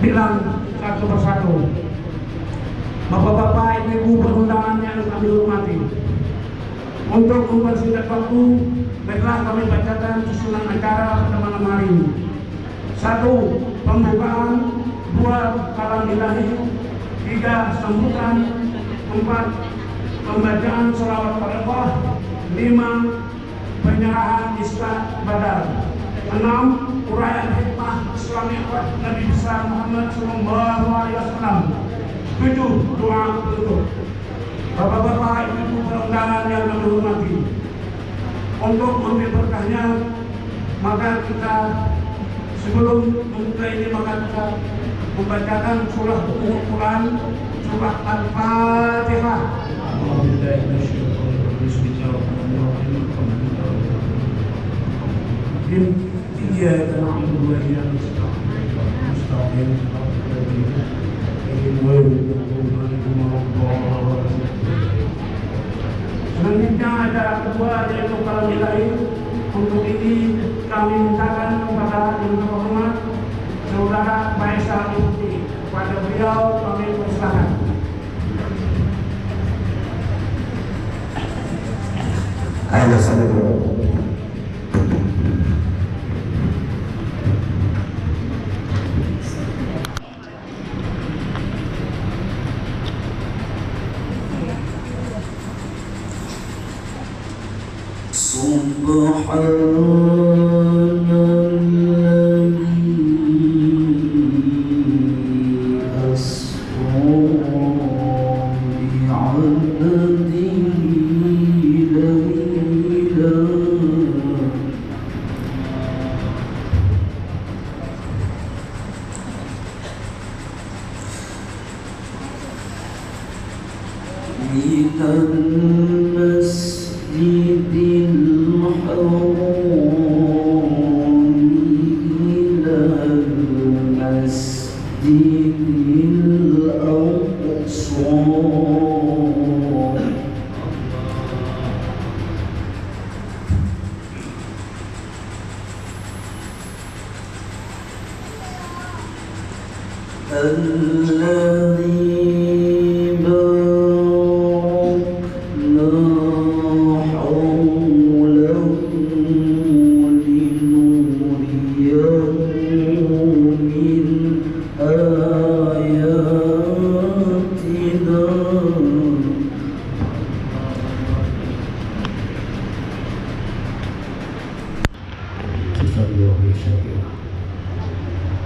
bilang satu persatu. Bapak-bapak, ibu-ibu perundangan yang kami hormati, untuk mempersingkat waktu, baiklah kami bacakan susunan acara pada malam hari ini. 1. Pembukaan. 2. Kalam ilahi. 3. Sambutan. 4. Pembacaan sholawat pada Allah. 5. Penyerahan isbat badan. 6. Uraian hikmah Islami Nabi besar Muhammad Sallallahu Alaihi Wasallam. 7. Doa penutup. Bapak-bapak, ibu-ibu perundangan yang kami hormati, untuk mengambil berkahnya, maka kita sebelum membuka ini maka kita membacakan surah Al-Quran, surah Al-Fatihah. Iyyaka na'budu wa iyyaka nasta'in. Selanjutnya ada kedua, yaitu kalam ilahi. Untuk ini kami mintakan kepada yang terhormat Saudara Faisal Mufti, kepada beliau kami persilakan.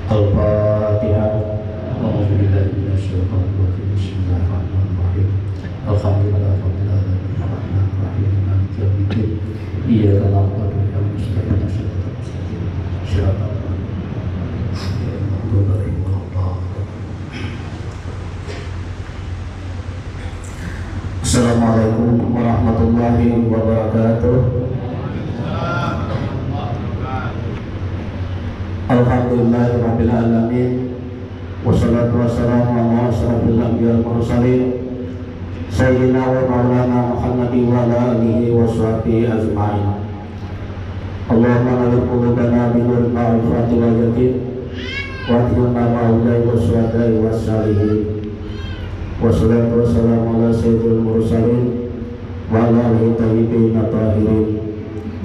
Al-Fatihah. A'udzubillahi minasyaitonir rajim. Bismillahirrahmanirrahim. Alhamdulillahirabbil alamin. Arrahmanirrahim. Maliki yaumiddin. Iyyaka na'budu wa iyyaka nasta'in. wabarakatuh. Alhamdulillahirabbil alamin. Wassalatu wassalamu ala asyrofil anbiya'i wal mursalin sayyidina wa maulana Muhammadin wa ala alihi wa sahbihi ajma'in. Allahumma nawwir qulubana bi nuril ma'rifati wal yaqin wa ahdina ma'al waswadai wassalihin. Wassalatu wassalamu ala sayyidil mursalin wa ala alihi tayyibin tahirin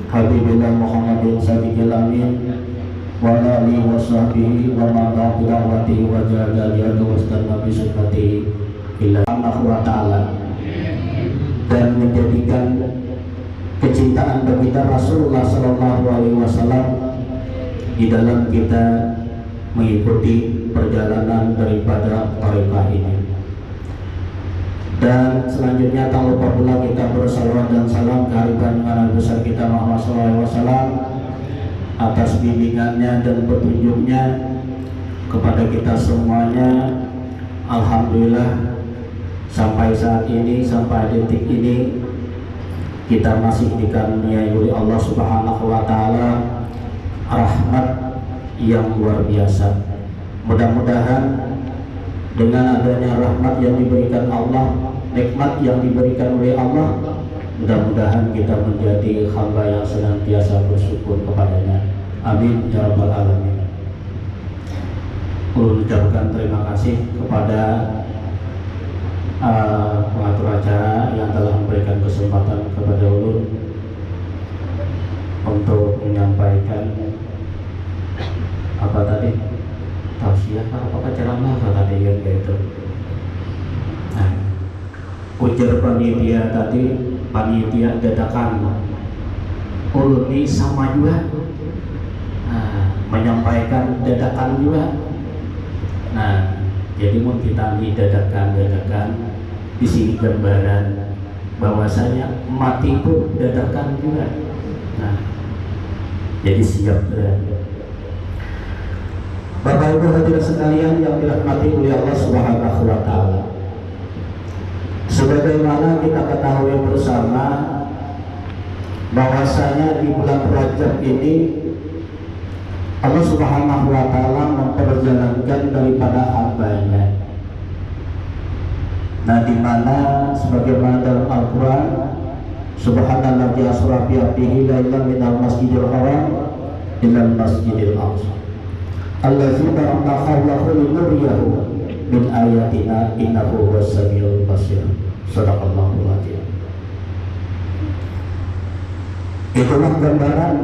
habibillah Muhammadin sadiqil amin wa ala alihi wa sahbihi wa man tabi'ahum wa jahada jihadu wastanna bi sunnatihi ila Allah ta'ala, dan menjadikan kecintaan bagi kita Rasulullah Sallallahu Alaihi Wasallam di dalam kita mengikuti perjalanan daripada tarekat ini. Dan selanjutnya tak lupa pula kita bersalawat dan salam kehadiran Nabi besar kita Muhammad SAW atas bimbingannya dan petunjuknya kepada kita semuanya. Alhamdulillah sampai saat ini, sampai detik ini kita masih dikaruniai oleh Allah Subhanahu wa Ta'ala rahmat yang luar biasa. Mudah-mudahan dengan adanya rahmat yang diberikan Allah, nikmat yang diberikan oleh Allah, mudah-mudahan kita menjadi hamba yang senantiasa bersyukur kepadanya. Amin ya rabbal alamin. Ucapkan terima kasih kepada pengatur acara yang telah memberikan kesempatan kepada ulun untuk menyampaikan apa tadi, tausiah apa ceramah tadi yang gitu. Nah, ujar panitia tadi, panitia dadakan ulun ini sama juga, menyampaikan dadakan juga. Nah, jadi mau kita dadakan di sini gambaran bahwasanya mati pun dadakan juga. Nah, jadi siap berada. Bapak Ibu hadirin sekalian yang dirahmati oleh Allah Subhanahu wa Ta'ala, sebagaimana kita ketahui bersama bahwasanya di bulan Rajab ini Allah Subhanahu wa Ta'ala memperjalankan daripada hambanya. Nah, di mana sebagaimana dalam Al-Quran, Subhanalladzi asra bi 'abdihi lailan minal masjidil haram ilal masjidil aqsa allazi barakna hawlahu linuriyahu min ayatina innahu huwas samiul basir. Shadaqallahul adzim. Itulah gambaran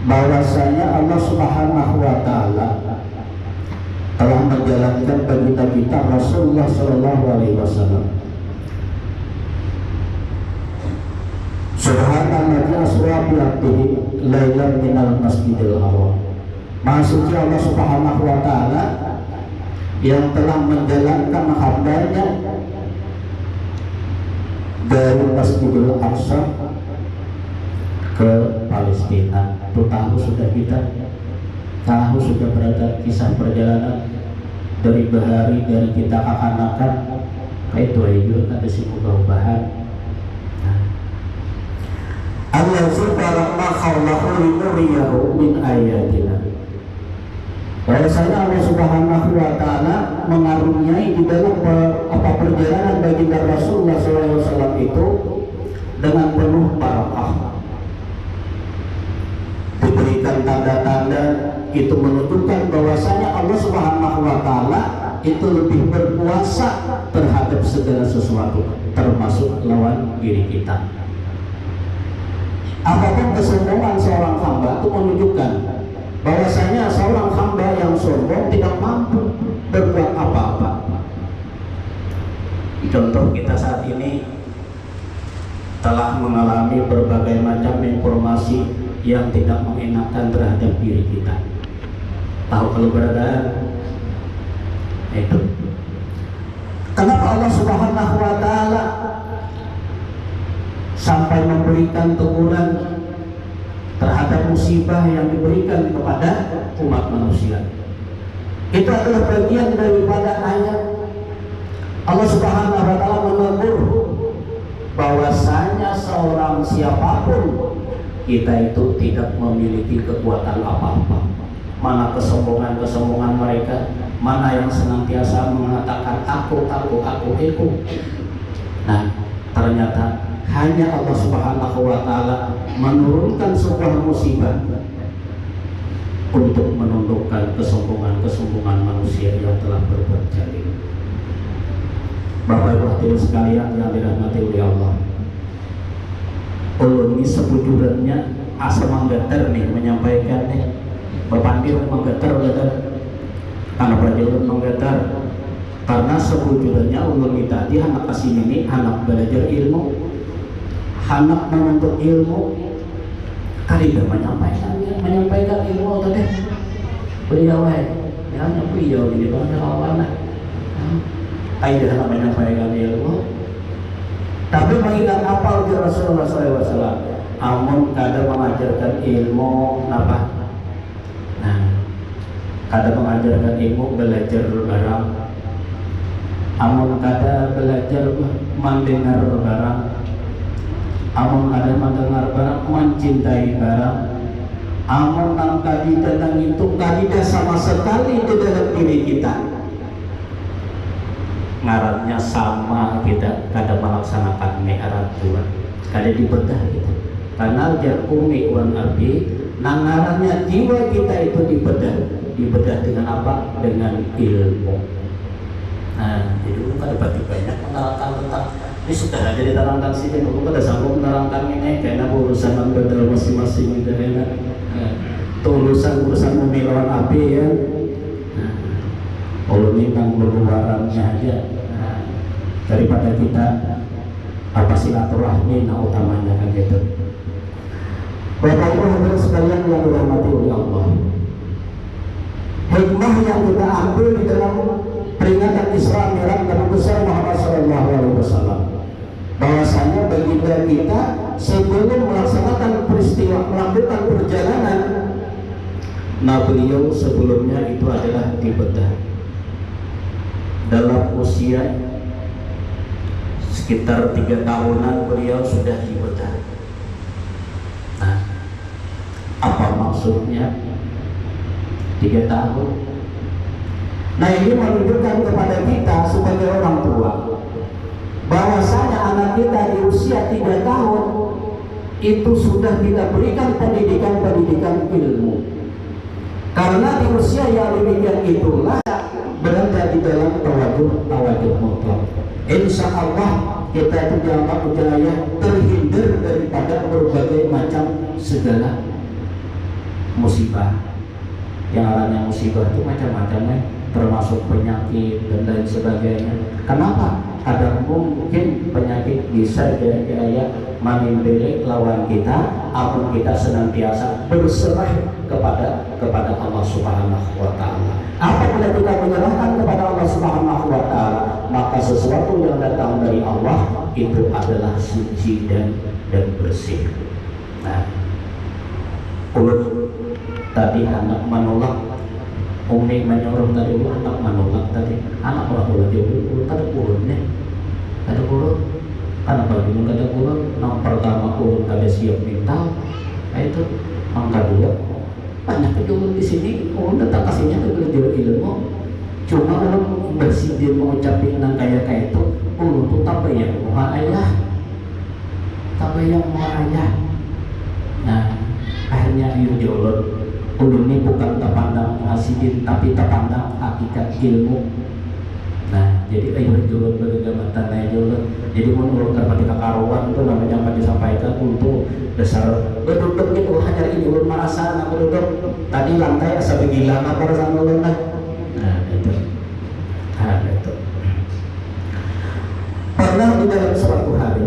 bahwasanya Allah Subhanahu wa Ta'ala telah menjalankan bagi kita Rasulullah Sallallahu Alaihi Wasallam. Subhanalladzi asra bi 'abdihi lailan minal masjidil haram. Maha suci Allah Subhanahu wa Ta'ala yang telah menjalankan hambanya dari Masjidil Aqsa ke Palestina. Itu tahu sudah kita, tahu sudah berada kisah perjalanan dari bahari, dari kita kekanakan kayak itu aja juga kan desi mudah-mudahan. Allah subhanahu wa min ayatina. Bahwasanya Allah Subhanahu wa Ta'ala mengaruniai di dalam perjalanan baginda Rasulullah SAW itu dengan penuh barakah. Diberikan tanda-tanda itu menunjukkan bahwasanya Allah Subhanahu wa Ta'ala itu lebih berkuasa terhadap segala sesuatu, termasuk lawan diri kita. Apapun kesombongan seorang hamba itu menunjukkan bahwasanya seorang hamba yang sombong tidak mampu berbuat apa-apa. Contoh kita saat ini telah mengalami berbagai macam informasi yang tidak mengenakan terhadap diri kita. Tahu kalau berada itu. Kenapa Allah Subhanahu wa Ta'ala sampai memberikan teguran terhadap musibah yang diberikan kepada umat manusia? Itu adalah bagian daripada ayat Allah Subhanahu wa Ta'ala menegur bahwasanya seorang siapapun kita itu tidak memiliki kekuatan apa-apa. Mana kesombongan mereka, mana yang senantiasa mengatakan aku. Nah, ternyata hanya Allah Subhanahu wa Ta'ala menurunkan sebuah musibah untuk menundukkan kesombongan manusia yang telah berbuat zalim. Bapak Ibu hadirin sekalian yang dirahmati oleh Allah, ulun ini sebujurannya asa manggeter nih menyampaikan nih. Bapak Dir manggeter karena ulun manggeter karena sebujurannya ulun ini tadi anak kasih ini anak belajar ilmu, anak menuntut ilmu, kali dia menyampaikan ilmu tadi beliau ya beliau ini banyak lawan tidak menyampaikan ilmu, tapi mengingat apa ujar Rasulullah SAW, amun kadang mengajarkan ilmu apa? Nah, kadang mengajarkan ilmu belajar barang, amun kadang belajar mendengar barang, amun kadang mendengar barang mencintai barang, amun nang kadi tentang itu kadidah sama sekali di dalam diri kita. Ngarannya sama kita kadang melaksanakan mi'raj Tuhan kadang dibedah gitu karena jar umi wan abi nang ngarannya jiwa kita itu dibedah dengan apa? Dengan ilmu. Nah jadi bukan berarti banyak menerangkan tentang ini sudah ada diterangkan sini bukan pada sanggup menerangkan ini karena urusan bedal masing-masing gitu ya urusan memilawan api ya. Allah ini tentang berluarannya aja daripada kita apa silaturahmi nah utamanya kan gitu. Bapak Ibu hadirin sekalian yang dirahmati oleh Allah, hikmah yang kita ambil di dalam peringatan Isra Mi'raj Nabi besar Muhammad SAW, bahwasanya baginda kita sebelum melaksanakan peristiwa melakukan perjalanan, nah beliau sebelumnya itu adalah dibedah dalam usia sekitar 3 tahunan beliau sudah dibedah. Nah, apa maksudnya 3 tahun? Nah ini menunjukkan kepada kita sebagai orang tua bahwasanya anak kita di usia 3 tahun itu sudah kita berikan pendidikan ilmu. Karena di usia yang demikian itulah berada di dalam tawajuh mutlak. Insya Allah kita itu dapat ujaya terhindar daripada berbagai macam segala musibah. Yang lainnya musibah itu macam-macam termasuk penyakit dan lain sebagainya. Kenapa? Kadang mungkin penyakit bisa jadi menimbulkan lawan kita, apun kita senantiasa berserah kepada Allah Subhanahu wa Ta'ala. Apabila kita menyerahkan kepada Allah Subhanahu wa Ta'ala, maka sesuatu yang datang dari Allah itu adalah suci dan bersih. Nah, ulun tadi anak menolak, umi menyuruh tadi anak menolak tadi, anak orang dia ulun tadi ulunnya, ada ulun, karena bagian ada ulun, yang pertama ulun kada siap mental, itu yang kedua banyak ulun di sini, ulun datang kasihnya ke belajar ilmu, cuma ulun bersidin mengucapin nang kayak itu, ulun tuh tak bayang muha ayah. Nah, akhirnya ulun ini bukan terpandang hasidin tapi terpandang hakikat ilmu. Nah, jadi ayo julun bergamatan aja julun. Jadi menurut terpati kakaruan itu namanya apa disampaikan untuk dasar berduduk itu hajar ini ulun merasa nak berduduk tadi lantai asa begila apa rasa ulun lah. Nah itu. Pernah di dalam suatu hari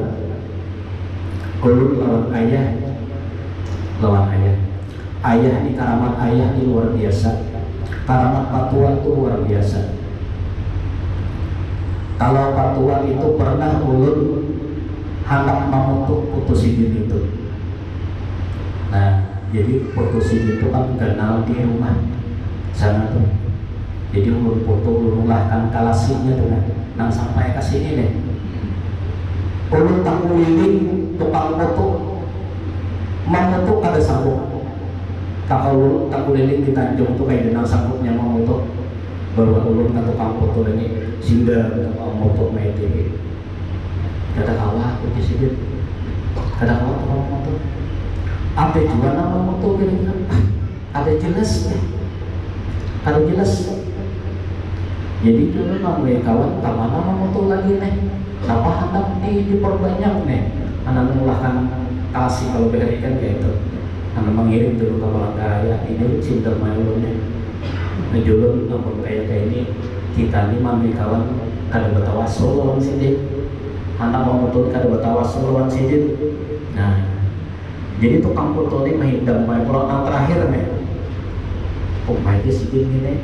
ulun lawan ayah. Ayah ini karamat ayah ini luar biasa. Karamat patuan itu luar biasa. Kalau patuan itu pernah ulun hendak memutuk putusin itu. Nah, jadi putusin itu kan kenal di rumah sana tuh. Jadi ulun putus ulun lahkan kalasinya tuh nang sampai ke sini deh. ulun tak keliling tukang foto memoto kada sanggup. Kakak ulun tak keliling di Tanjung tuh kayak denang sanggupnya memoto, bawa ulun ke tukang foto ini sehingga memoto media kada kalah aku disini, kada kalah tukang foto apa juga nama foto kira-kira ada jelas ya, ada jelas. Jadi dulu namanya kawan kemana foto lagi nih, kenapa hendak diperbanyak nih, anak mengulahkan kasih kalau berikan kayak itu, anak mengirim dulu ke Palangkaraya ini cinta mayulnya, ngejulun namun kayak ini kita nih mami kawan kada betawasul lawan sini, anak mau betul kada betawasul lawan sini. Nah, jadi tukang foto ini menghidang main kalau yang terakhir nih, oh my god sih ini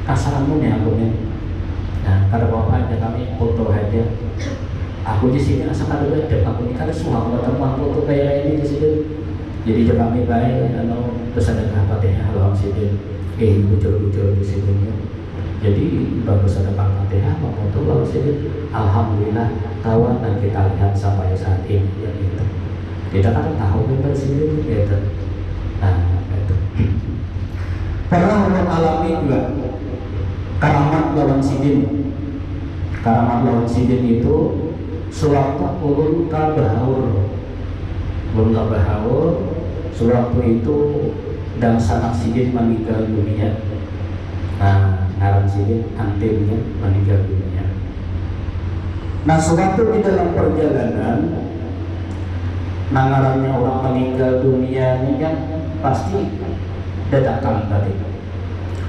kasaranmu nih aku nih. Nah, kada apa aja kami foto aja. Aku di sini asal kada beda, aku ini kada suka teman foto kayak ini di sini. Jadi jangan kami baik, bersedekah Fatihah lawan sini. Bujur-bujur di sini. Jadi bagus sedekah Fatihah, foto lawan sini. Alhamdulillah kawan dan kita lihat sampai saat ini ya gitu. Kita kan tahu kan sini gitu. Nah, itu. Pernah orang alami juga karamat lawan sidin. Karamat lawan sidin itu sewaktu ulun kabahaur, sewaktu itu dan sanak sidin meninggal dunia. Nah, ngaran sidin antimnya meninggal dunia. Nah, sewaktu di dalam perjalanan nangarannya orang meninggal dunia ini kan pasti dadakan tadi.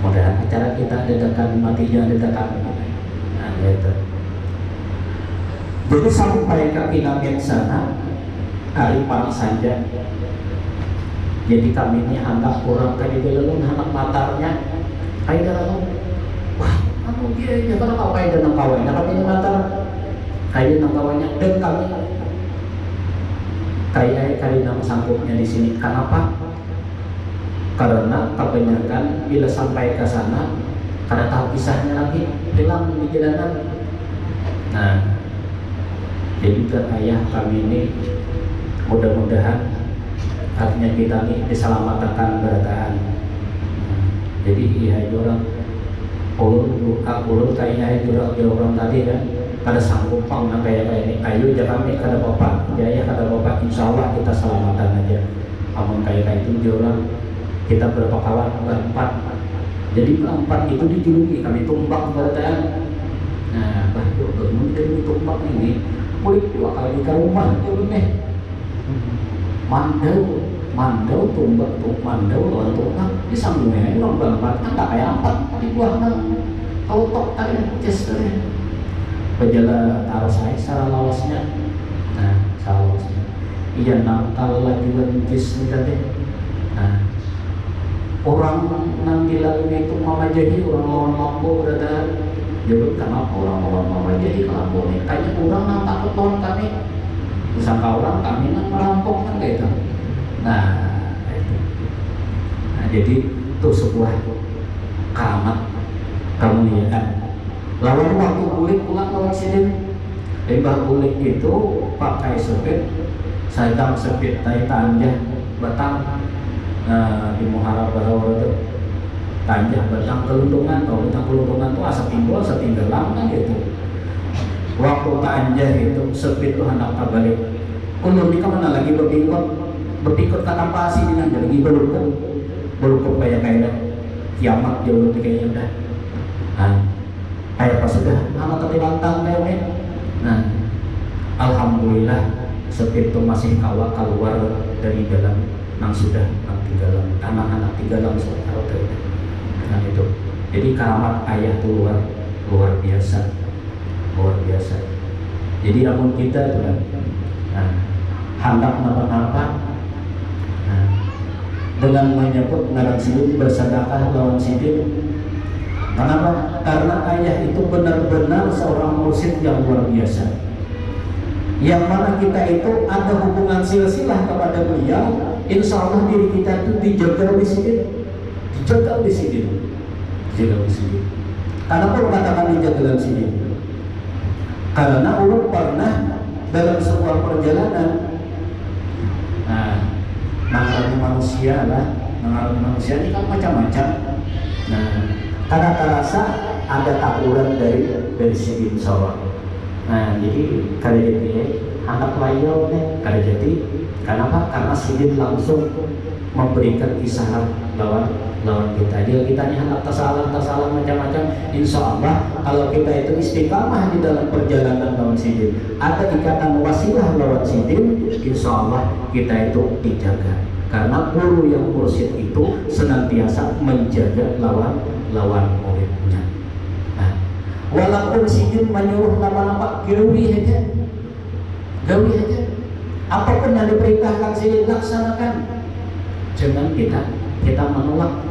Mudah acara kita dadakan matinya dadakan. Nah, gitu. Jadi sampai ke Pinangin sana hari parang saja. Jadi kami ini anak kurang tadi dulu anak matarnya. Kayak dalam wah, aku dia jangan kau kayak dalam kawannya kami ini matar. Kayak dalam kawannya dan kami kayak kali nama sanggupnya di sini. Kenapa? Karena kebanyakan bila sampai ke sana karena tahu kisahnya lagi hilang di jalanan. Nah, jadi ayah kami ini mudah-mudahan artinya kita ini diselamatkan berataan. Jadi iya orang ulun kayak orang tadi kan kada sanggup pang kayak ini. Ayo jangan kami kada bapak, jaya kada bapak, insya Allah kita selamatan aja. Amun kayak itu orang kita berapa kawan berempat. Jadi berempat itu dijuluki kami tumbak berataan. Nah, bahkan bermundur tumbak ini boleh 2 kali ke rumah dulu nih. Mandau tumbak mandau lawan tumbak di sambungnya orang berempat kan tak kayak empat di buah nang kalau tok tadi cesternya berjalan taruh saya secara lawasnya. Nah, secara lawasnya iya nangkal lagi bencis tadi. Nah, orang nang dilalui itu mama jadi orang lawan mampu berada. Jadi kenapa orang lawan mama jadi kalau nih kayaknya orang nang takut lawan kami. Disangka orang kami nang merampok kan gitu. Nah, itu. Nah, jadi itu sebuah keramat kemuliaan. Lawan waktu kulit pulang lawan sini. Lembah kulit itu pakai sepit, sedang sepit tai tanjah batang. Di Muharabah itu tanjah batang keluntungan. Kalau batang keluntungan itu asap timbul asap tinggalan kan gitu. Waktu tanjah itu sepit itu hendak terbalik. Ulun ini kemana lagi berpikir kata pasi dengan lagi berukup kayak kiamat jauh kayaknya udah. Nah, kayak pas sudah anak tapi lantang kayak nah, alhamdulillah sepit itu masih keluar dari dalam nang sudah anak-anak tinggalan sekarang itu. Nah itu, jadi keramat ayah itu luar biasa. Jadi amun kita tuh kan, nah, hendak napa-napa, nah, dengan menyebut ngaran sidin bersedekah lawan sidin. Kenapa? Karena ayah itu benar-benar seorang mursyid yang luar biasa. Yang mana kita itu ada hubungan silsilah kepada beliau. Insya Allah diri kita itu dijaga di sini. Kenapa katakan dijaga di sini? Karena ulun pernah dalam sebuah perjalanan. Nah, nangaran manusia lah, nangaran manusia ini kan macam-macam. Nah, karena terasa ada takuran dari segi sawah. Nah, jadi kada jadi anak layau nih, kada jadi. Kenapa? Karena sidin langsung memberikan isyarat lawan kita. Dia kita anak tasalah macam-macam. Insya Allah kalau kita itu istiqamah di dalam perjalanan lawan sidin, ada ikatan wasilah lawan sidin, insya Allah kita itu dijaga. Karena guru yang mursyid itu senantiasa menjaga lawan muridnya. Nah, walaupun sidin menyuruh nama-nama gawi aja, apapun yang diperintahkan sidin laksanakan. Jangan kita menolak,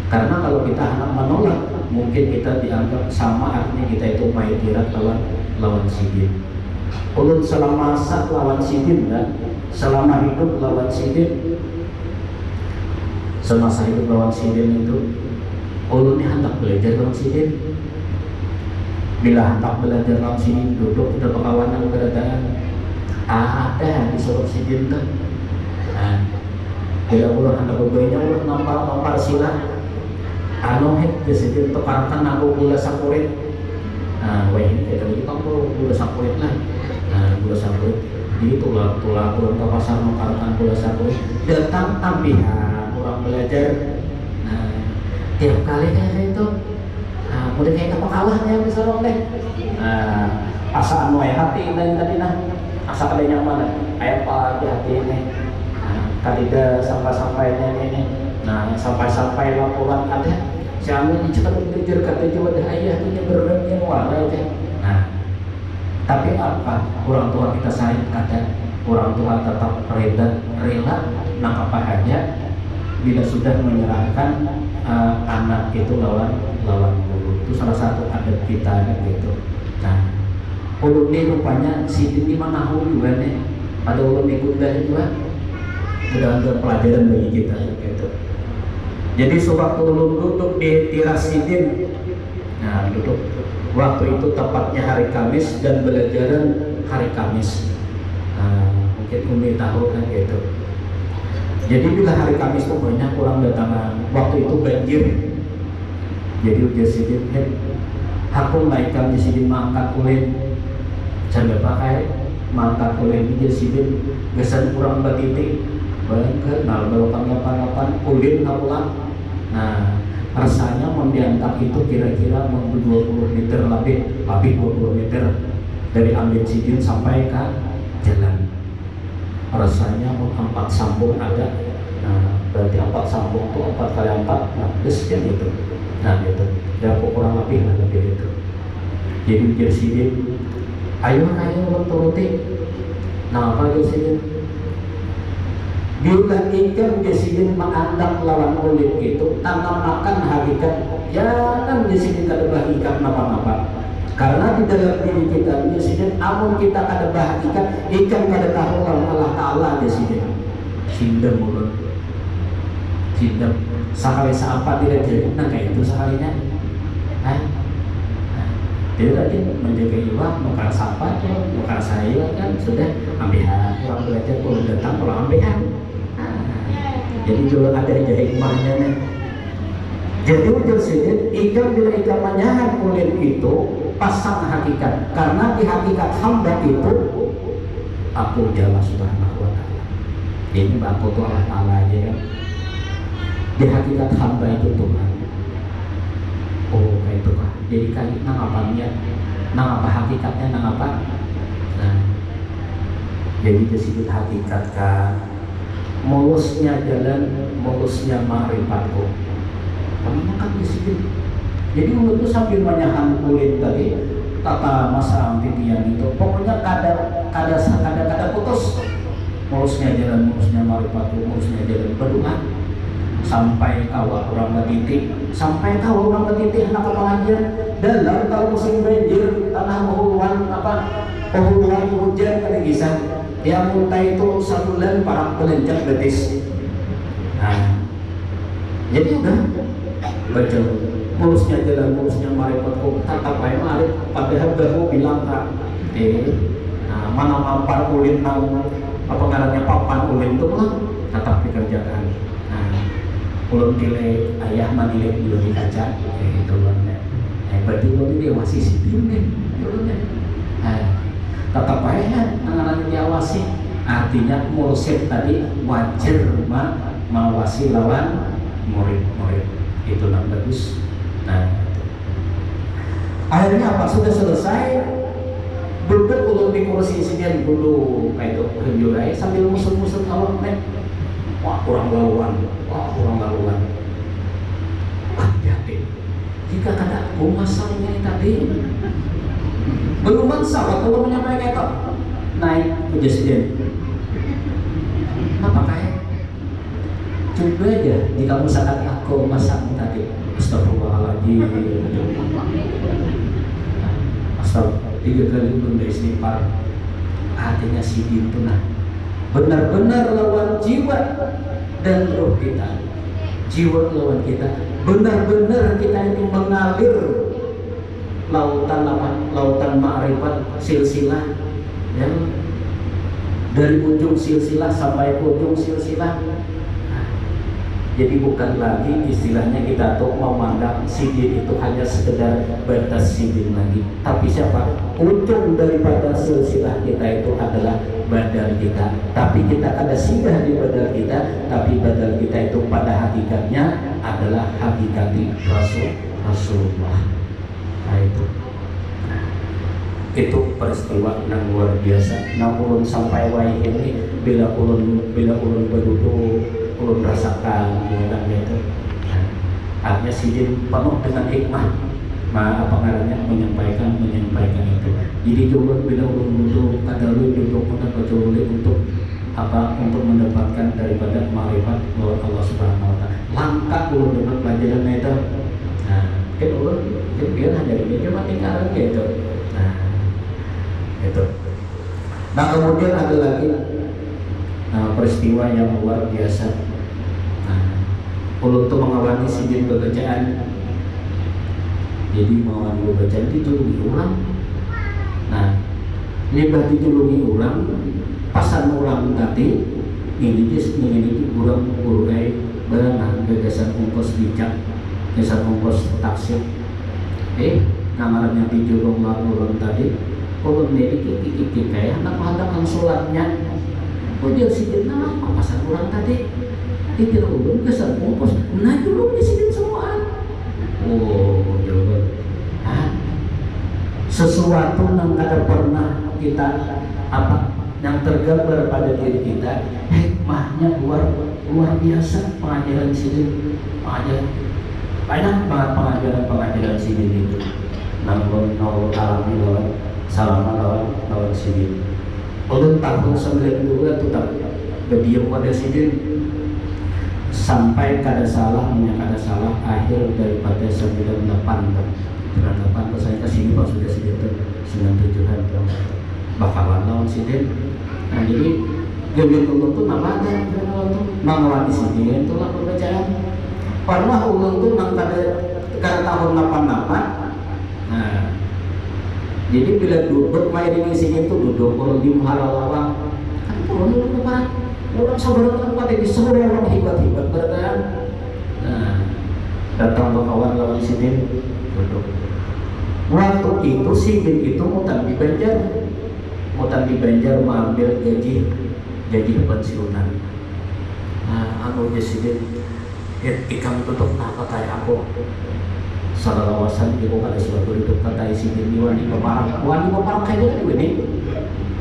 karena kalau kita anak menolak mungkin kita dianggap sama, artinya kita itu maidirat lawan sidin. Ulun selama masa lawan sidin kan, selama hidup lawan sidin, semasa hidup lawan sidin itu ulun ini hendak belajar lawan sidin. Bila hendak belajar lawan sidin, duduk udah pekawanan kedatangan ada di sorok sidin tuh. Bila ulah hendak berbainya ulah nampar sila hit jadi teparkan aku gula sakurit. Nah, wah ini kita lagi kamu gula sakurit lah. Nah, gula sakurit di tulah pulang ke pasar mekarkan gula sakurit. Datang tampihan orang belajar. Nah, tiap kali kayak itu, udah kayak apa kalahnya bisa dong deh. Asal anu hati lain tadi nah, asal kalian nyaman ayat apa di hati ini. Kaliga sampai-sampainya ini. Nah, sampai-sampai laporan ada si Amin ini cepat belajar kata Jawa dah ayah punya berbagai warna aja. Nah, tapi apa orang tua kita sayang kata orang tua tetap rela nak apa aja bila sudah menyerahkan anak itu lawan guru. Itu salah satu adat kita gitu. Nah, ulun ini rupanya sidin di mana juga nih, ada ulun di Gunda juga. Sudah ada pelajaran bagi kita gitu. Jadi sewaktu ulun duduk di tiras sidin, nah duduk waktu itu tepatnya hari Kamis dan belajaran hari Kamis. Mungkin Umi tahu kan gitu. Jadi bila hari Kamis itu banyak orang datangan. Waktu itu banjir. Jadi ujar sidin, aku naikkan di sidin mangkat ulin. Jangan pakai mangkat ulin di sidin gesan kurang batitik. Bangkat, nah belokan ulin pulang. Nah, rasanya membiantak itu kira-kira 20 meter lebih 20 meter dari ambil sidin sampai ke jalan. Rasanya 4 sambung ada. Nah, berarti 4 sambung itu 4 kali 4, nah sekian itu. Nah gitu, ya kurang lebih itu. Jadi ujar sidin, ayo turuti. Nah apa ujar sidin? Bila ikan jesidin mengandak lawan kulit itu tanpa makan hakikat, jangan jesidin kada bahagikan apa-apa. Karena di dalam diri kita jesidin, amun kita kada bahagikan, ikan kada tahu lawan Allah Ta'ala jesidin. Sindem mulut, sindem. Sekali seapa tidak jadi, nah kayak itu sekalinya. Dia tadi menjaga iwak, mukar sapa, mukar saya kan sudah ambihan. Orang belajar kalau datang kalau ambihan. Jadi dulu ada hikmahnya nih. Jadi ujar sidin, ikan bila ikan menyahan kulit itu pasang hakikat. Karena di hakikat hamba itu aku Jalla Subhanahu wa Ta'ala. Ini aku tuh Allah Ta'ala aja kan. Di hakikat hamba itu Tuhan. Oh kayak itu kan. Jadi kayak nang apa niat, nang apa hakikatnya, nang apa. Nah, jadi disebut hakikat kan. Mulusnya jalan, mulusnya ma'rifatku. Karena kan disebut. Jadi mulut itu sambil menyahan kulit tadi, kata masa amfibian itu, pokoknya kada putus. Mulusnya jalan, mulusnya ma'rifatku, mulusnya jalan berdoa. Sampai kawah orang betitik, sampai kawah orang betitik anak pengajian dalam tahun musim banjir tanah pohuluan pohuluan hujan kada kisah. Yang muntah itu 1 bulan para pelencak betis. Nah, jadi udah baca mulusnya jalan, mulusnya marifat kok tatap aja marif. Padahal baru bilang kak, nah mana mampar ulin nang apa ngarannya papan ulin itu lah tetap dikerjakan. Nah, ulun pilih ayah manilek dulu di kaca, itu ulunnya. Berarti ulun ini masih sipil nih, ulunnya. Tetap ayah ngarannya diawasi. Artinya mursyid tadi wajib mengawasi lawan murid-murid, itu yang bagus. Nah, akhirnya apa, sudah selesai duduk ulun di kursi sini dulu kayak itu kenjurai sambil musuh-musuh awak nek, wah kurang laluan, hati-hati jika kada aku masalahnya tadi belum sahabat kalau menyampaikan itu naik ke presiden. Apakah coba aja jika misalkan aku masak tadi, astagfirullahaladzim, tiga kali benda istighfar, artinya si itu nah benar-benar lawan jiwa dan roh kita, jiwa lawan kita, benar-benar kita ini mengalir lautan apa? Lautan ma'rifat silsilah, ya. Dari ujung silsilah sampai ujung silsilah. Jadi bukan lagi istilahnya kita tuh memandang sidin itu hanya sekedar batas sidin lagi. Tapi siapa? Ujung daripada silsilah kita itu adalah badan kita. Tapi kita ada singgah di badan kita, tapi badan kita itu pada hakikatnya adalah hakikati Rasulullah. Nah itu peristiwa yang luar biasa. Nah ulun sampai wae ini bila ulun berduduk ulun rasakan gitu. Artinya sidin penuh dengan hikmah, apa ngarannya menyampaikan itu. Jadi ulun bila ulun duduk duduk untuk apa, untuk mendapatkan daripada ma'rifat Allah Subhanahu wa taala. Langkah ulun dengan pelajaran itu. Nah, kan ulun dia hanya ini cuma tinggal gitu. Itu. Nah kemudian ada lagi peristiwa yang luar biasa. Ulun tuh mengawani sidin bacaan. Jadi mengawani bacaan itu julungi ulang. Nah ini berarti julungi ulang, pasan ulang tadi ini kurang buruai berenang gagasan ongkos bijak, gagasan ongkos taksir. Ngamarnya di julung ulang tadi. Kalau ini dikit-dikit kayak anak hadang sholatnya, dia sidin apa pasan ulang tadi? Itu ulun kesan ongkos, nah dulu di sidin semuaan. Jawaban. Sesuatu yang kada pernah kita apa, yang tergambar pada diri kita, hikmahnya luar biasa. Pengajaran sidin, banyak banget pengajaran sidin itu. Namun alami lawan salaman lawan sidin. Ulun tahun 92 tetap berdiam pada sidin sampai kada salah akhir daripada 98 saya kesini pas sudah sidin 97-an bakalan lawan sidin. Nah jadi gabung ulun tuh nama ada mengawali sidin itu lah pembacaan. Pernah ulun tuh nang kada tahun 88. Nah jadi bila duduk main di sini itu duduk kalau di muharalawang kan turun kemarin orang sabar tempat ini semua orang hebat berdan. Nah datang kawan lawan sidin duduk. Waktu itu sidin itu mutan di Banjar mengambil gaji pensiunan. Nah anu sidin ikam tutup tak kayak aku. Salah lawasan di bawah ada suatu itu kata isi ini wani peparang kayak gitu ini,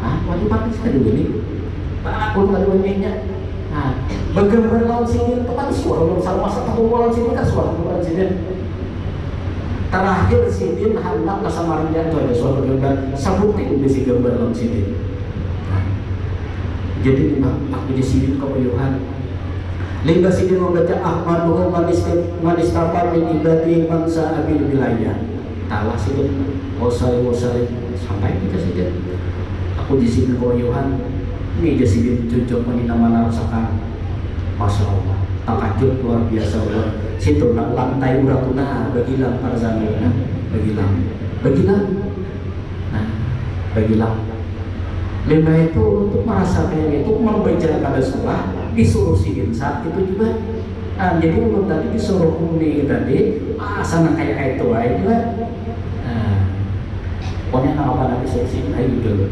wani pakai sekali ini, aku kali ini nya, bergambar lawan sini tepat suara sama masa tahu lawan sini kan suara lawan sini. Terakhir sini hendak kesamaran dia tuh ada suara gambar, sabutin di si gambar lawan sini. Jadi aku di sini kepuyuhan. Lingga sidin membaca Ahmaduhu manistafar min ibadi mansa abil wilayah. Talah sidin wasali sampai kita sidin. Aku di sini koyuhan. Ini aja sidin cocok menina mana rasakan. Masya Allah. Takajub luar biasa Allah. Situ lantai uratuna bagilang para zamana bagilang. Nah, bagilang. Lima itu untuk merasakan itu membaca pada surah disuruh sidin saat itu juga. Jadi ulun tadi disuruh kuning tadi sana kayak itu aja juga. Pokoknya apa nanti disuruh sidin aja dulu.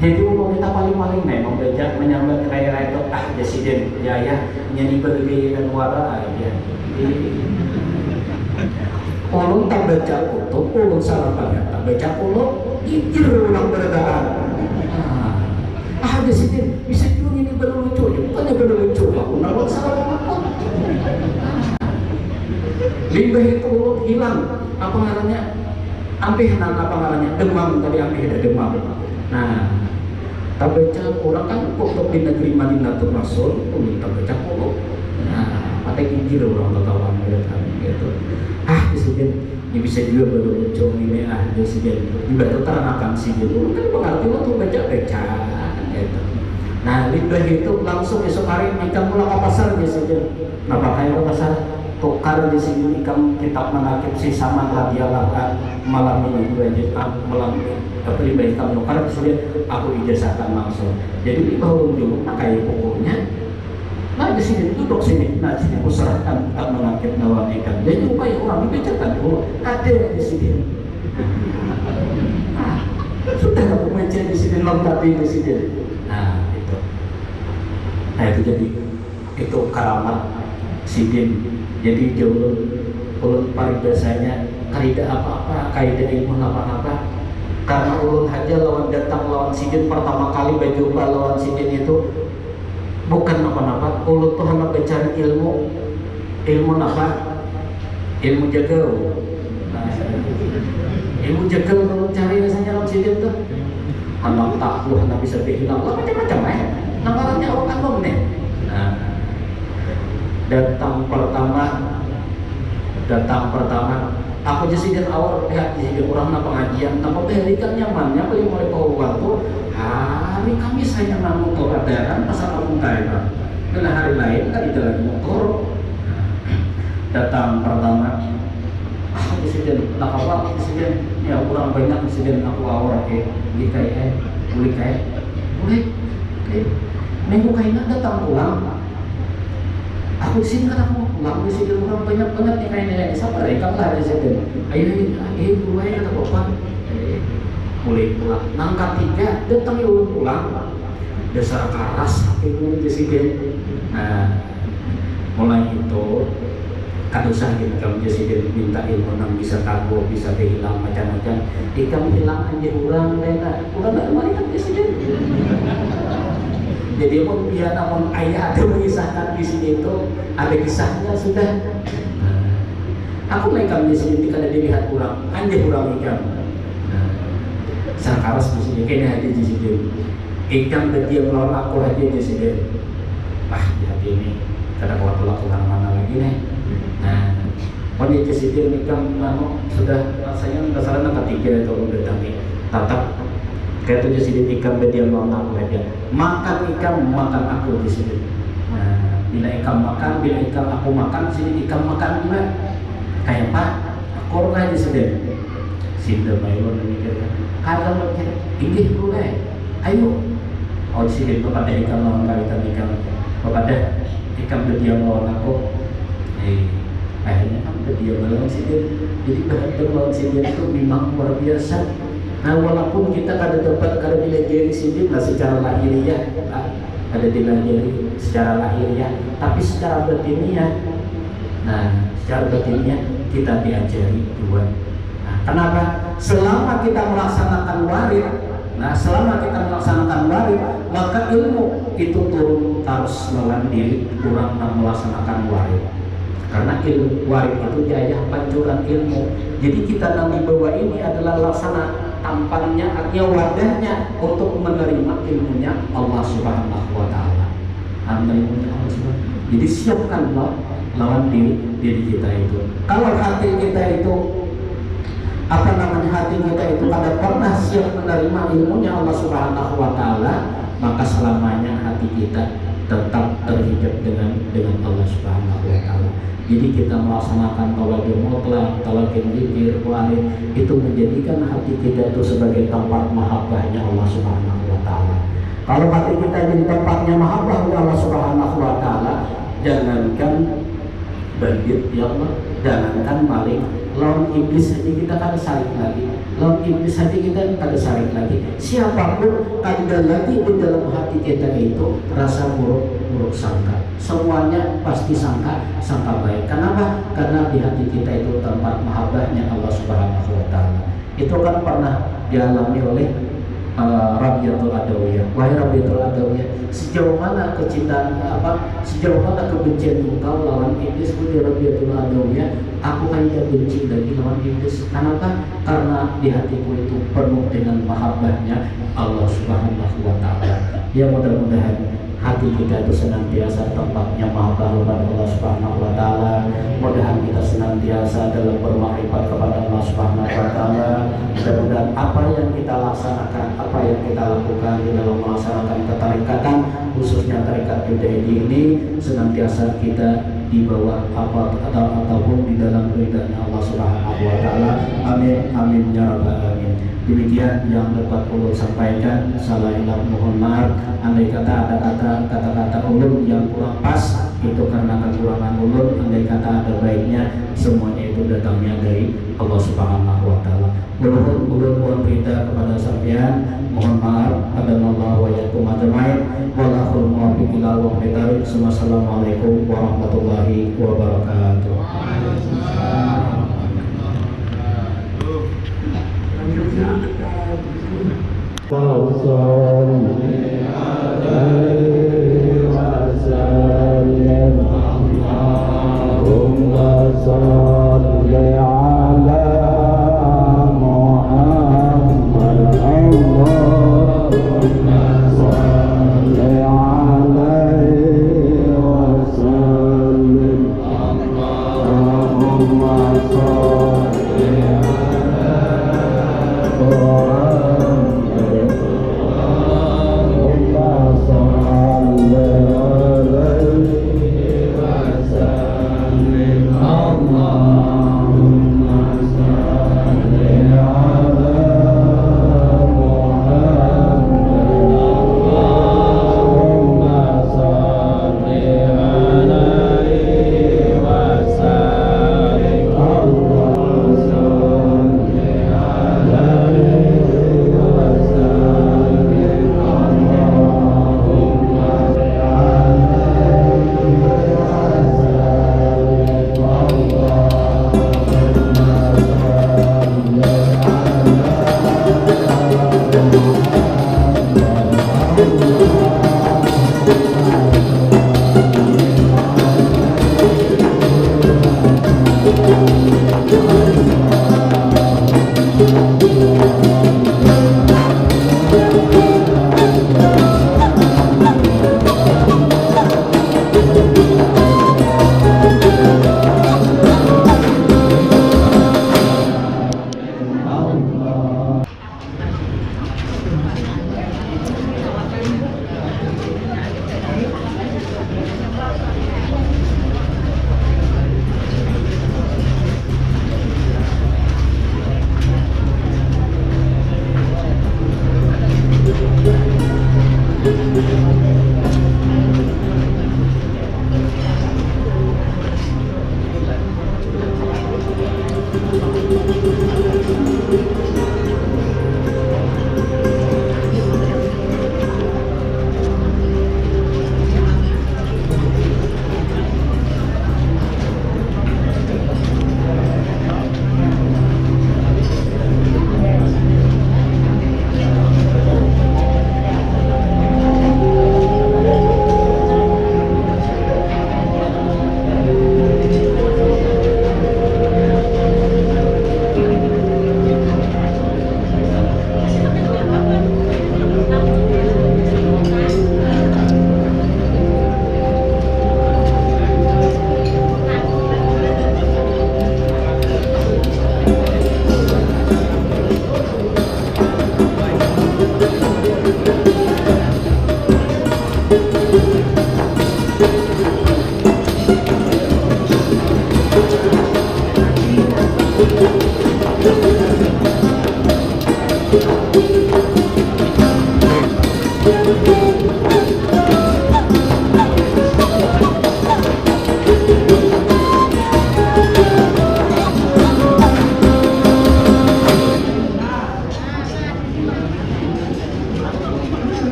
Jadi ulun kita paling-paling memang membaca menyambat kayak itu jasiden ya nyanyi bergaya dan wara aja. Ulun tak baca kutub, ulun salah banget tak baca ulun ikir ulang berdaan. Jasiden bisa juga ini berlucu, bukannya berlucu aku nawat salah apa. Limbah itu ulun hilang apa ngarannya? Ampih nang apa ngarannya? Demam tadi ampih ada demam. Nah, tak baca orang kan kutub di negeri Madinatul Rasul, ulun tak baca ulun. Nah, ada gigi orang kawan gitu. Jasiden ini bisa juga berlucu ini jasiden juga terangkan sih gitu. Kan pengerti lo tuh baca gitu. Nah, limbah itu langsung esok hari ikan pulang ke pasar jasiden. Nah, pakai ke pasar tukar di sini ikan kitab manakib si Saman radhiyallahu malam ini juga malam apa limbah ikan tukar jasiden aku ijazahkan langsung. Jadi limbah ulun pakai pokoknya. Nah, di sini duduk sini, nah sini aku serahkan kitab manakib nawal ikan. Jadi upaya orang dibacakan dulu ada di sini. Sudah aku baca di sini lengkap di sini. Nah itu jadi itu karamat sidin. Jadi jauh ulun paribasanya kaidah apa-apa, kaidah ilmu apa-apa. Karena ulun aja lawan sidin pertama kali berjumpa lawan sidin itu bukan apa-apa. Ulun tuh hendak mencari ilmu apa? Ilmu jagal. Nah, ilmu jagal ulun cari rasanya lawan sidin tuh. Hendak takwa, hendak bisa berhilang, macam-macam Namanya orang anom nih. Nah, datang pertama aku jasiden awal lihat jasiden orang na pengajian tanpa berikan nyamannya paling mulai waktu hari Kamis hanya namun keadaran pasal kampung kaya dan hari lain kan di jalan motor. Datang pertama jasiden nak apa jasiden ya kurang banyak jasiden aku awal boleh minggu kainnya datang pulang. Aku di sini kan aku mau pulang, di sini orang banyak banget nih kayaknya. Siapa rekam lah di sini. Ayo dulu aja kata bapak. Mulai pulang. Nangka 3 datang ya pulang. Dasar keras aku di sini. Nah, mulai itu kadusah gitu kamu jadi minta ilmu nang bisa tahu bisa hilang macam-macam. Kamu hilang aja orang nggak mari kan di sini. Jadi pun dia namun ayah ada mengisahkan di sini itu ada kisahnya sudah. Aku lekam di sini ketika dilihat kurang, anjir kurang ikan. Sarkaras di sini kayaknya ada di sini. Ikan dia melawan aku aja di sini. Di hati ini kadang waktu aku mana lagi nih. Nah, pokoknya di sini ikan sudah rasanya kesalahan ketiga itu udah tapi tatap. Kayak tuh jadi ikan dia mau aku aja makan ikan makan aku di sini. Nah, bila ikan makan, bila ikan aku makan, sini ikan makan juga. Kayak Pak, aku orang di sini. Sinda mailon ini kan. Kalau macam ini dulu ayo. Oh di sini kepada ikan lawan kaitan ikan kepada ikan dia lawan aku. Akhirnya kan dia lawan sini. Jadi bahan lawan sini itu memang luar biasa. Nah, walaupun kita kada dapat kada dilajari sini secara lahiriah, ada dilajari secara lahiriah, tapi secara batiniah. Nah, secara batiniah kita diajari dua. Nah, kenapa? Selama kita melaksanakan warid, maka ilmu itu turun harus melawan diri kurang melaksanakan warid. Karena ilmu warid itu jaya pancuran ilmu. Jadi kita nanti bahwa ini adalah laksana tampannya artinya wadahnya untuk menerima ilmunya Allah Subhanahu wa taala. Jadi siapkanlah lawan diri kita itu. Kalau hati kita itu hati kita itu pada pernah siap menerima ilmunya Allah Subhanahu wa taala, maka selamanya hati kita tetap terhijab dengan Allah Subhanahu wa taala. Jadi kita melaksanakan tawajud mutlak, tawajud zikir, walid, itu menjadikan hati kita itu sebagai tempat mahabbahnya Allah Subhanahu wa Ta'ala. Kalau hati kita jadi tempatnya mahabbahnya Allah Subhanahu wa Ta'ala, jangankan bandit ya Allah, jangankan maling, lawan iblis saja kita kada sarik lagi, lawan iblis saja kita kada sarik lagi. Siapapun ada lagi di dalam hati kita itu rasa buruk sangka, semuanya pasti sangka baik. Kenapa? Karena di hati kita itu tempat mahabbahnya Allah Subhanahu wa Ta'ala. Itu kan pernah dialami oleh Rabiatul Adawiyah. Wahai Rabiatul Adawiyah, sejauh mana kecintaan sejauh mana kebencian engkau lawan iblis? Wahai Rabiatul Adawiyah, aku hanya benci lagi lawan iblis. Kenapa? Karena di hatiku itu penuh dengan mahabbahnya Allah Subhanahu wa Ta'ala. Ya, mudah-mudahan hati kita itu senantiasa tempatnya mahabbah Allah Subhanahu wa Ta'ala. Mudah-mudahan kita senantiasa dalam bermakrifat kepada Allah Subhanahu wa Ta'ala. Mudah-mudahan apa yang kita laksanakan, apa yang kita lakukan di dalam melaksanakan ketarikatan, khususnya tarikat Junaidi ini, senantiasa kita di bawah ataupun di dalam ridhanya Allah Subhanahu wa Ta'ala. Amin amin ya rabbal alamin. Demikian yang dapat ulun sampaikan. Salah hilaf mohon maaf. Andai kata ada kata-kata ulun yang kurang pas, itu karena kekurangan ulun. Andai kata ada baiknya, semuanya itu datangnya dari Allah Subhanahu wa Ta'ala. Ulun mohon berita kepada sampean, mohon maaf. Adanallahu wa yakum ajmain. Wallahul muwaffiq ila aqwamit thoriq. Wassalamualaikum warahmatullahi wabarakatuh.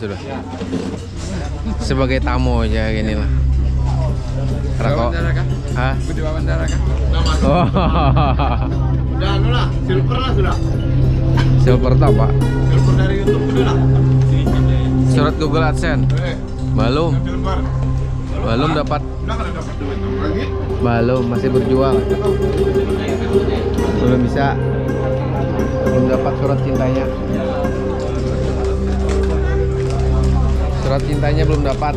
Sudah. Sebagai tamu aja gini lah. Rokok. Hah? Budi wawancara kan? Oh. Udah anu lah, silver lah sudah. Silver tuh apa? Silver dari YouTube udah lah. Surat Google AdSense. Belum. Silver. Belum dapat. Udah kalau dapat duit lagi. Belum, masih berjuang. Belum bisa. Belum dapat surat cintanya. Surat cintanya belum dapat.